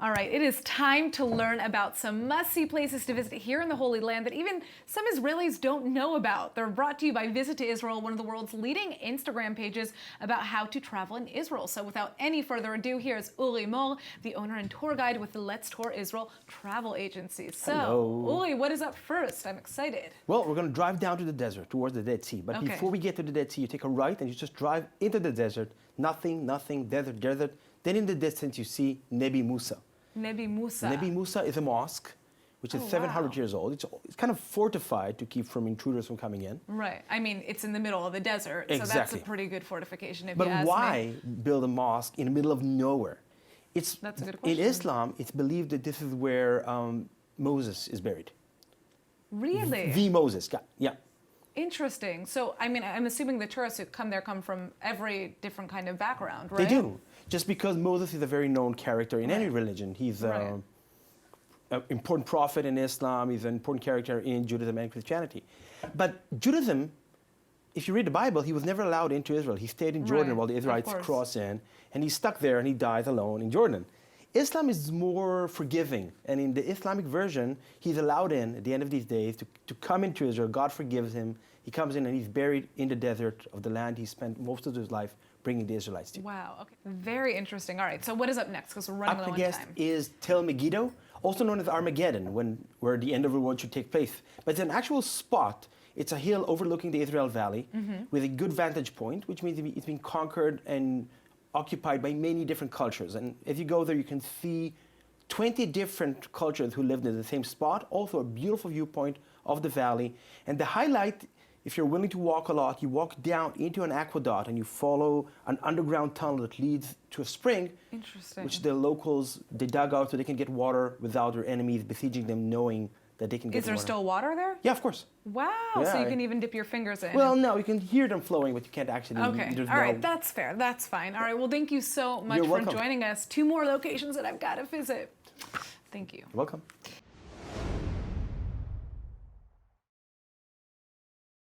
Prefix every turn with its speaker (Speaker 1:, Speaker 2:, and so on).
Speaker 1: All right, it is time to learn about some must-see places to visit here in the Holy Land that even some Israelis don't know about. They're brought to you by Visit2Israel, one of the world's leading Instagram pages about how to travel in Israel. So without any further ado, here's Uri Mor, the owner and tour guide with the Let's Tour Israel travel agency. So,
Speaker 2: Hello.
Speaker 1: Uri, what is up first? I'm excited.
Speaker 2: Well, we're going to drive down to the desert, towards the Dead Sea. But
Speaker 1: Okay.
Speaker 2: before we get to the Dead Sea, you take a right and you just drive into the desert. Nothing, desert. Then in the distance, you see Nabi Musa.
Speaker 1: Nabi Musa.
Speaker 2: Nabi Musa is a mosque, which is 700 years old. It's kind of fortified to keep from intruders from coming in.
Speaker 1: Right. I mean, it's in the middle of the desert, so that's
Speaker 2: Exactly.
Speaker 1: a pretty good fortification if
Speaker 2: But
Speaker 1: you ask
Speaker 2: why
Speaker 1: me.
Speaker 2: build a mosque in the middle of nowhere?
Speaker 1: That's a good question.
Speaker 2: In Islam, it's believed that this is where Moses is buried.
Speaker 1: Really?
Speaker 2: The Moses, yeah.
Speaker 1: Interesting. So, I mean, I'm assuming the tourists who come there come from every different kind of background, right?
Speaker 2: They do. Just because Moses is a very known character in any
Speaker 1: Right.
Speaker 2: religion. He's
Speaker 1: Right.
Speaker 2: an important prophet in Islam. He's an important character in Judaism and Christianity. But Judaism, if you read the Bible, he was never allowed into Israel. He stayed in Jordan
Speaker 1: Right,
Speaker 2: while the
Speaker 1: of
Speaker 2: Israelites
Speaker 1: course.
Speaker 2: crossed in, and he's stuck there and he dies alone in Jordan. Islam is more forgiving, and in the Islamic version, he's allowed in at the end of these days to come into Israel. God forgives him. He comes in and he's buried in the desert of the land he spent most of his life bringing the Israelites to.
Speaker 1: Wow. Okay. Very interesting. All right. So, what is up next? Because we're running
Speaker 2: Up
Speaker 1: low on
Speaker 2: next
Speaker 1: time.
Speaker 2: is Tel Megiddo, also known as Armageddon, where the end of the world should take place. But it's an actual spot. It's a hill overlooking the Israel Valley with a good vantage point, which means it's been conquered and occupied by many different cultures. And if you go there, you can see 20 different cultures who lived in the same spot, also a beautiful viewpoint of the valley. And the highlight, if you're willing to walk a lot, you walk down into an aqueduct and you follow an underground tunnel that leads to a spring,
Speaker 1: Interesting.
Speaker 2: which the locals, they dug out so they can get water without their enemies besieging them, knowing that they can get
Speaker 1: Is there
Speaker 2: water.
Speaker 1: still water there?
Speaker 2: Yeah, of course.
Speaker 1: Wow. So,
Speaker 2: Yeah.
Speaker 1: you can even dip your fingers in.
Speaker 2: Well, no, you can hear them flowing, but you can't actually.
Speaker 1: Okay.
Speaker 2: there's
Speaker 1: All right.
Speaker 2: no-
Speaker 1: That's fair. That's fine. All right. Well, thank you so much
Speaker 2: You're
Speaker 1: for
Speaker 2: welcome.
Speaker 1: joining us. 2 more locations that I've got to visit. Thank you.
Speaker 2: You're welcome.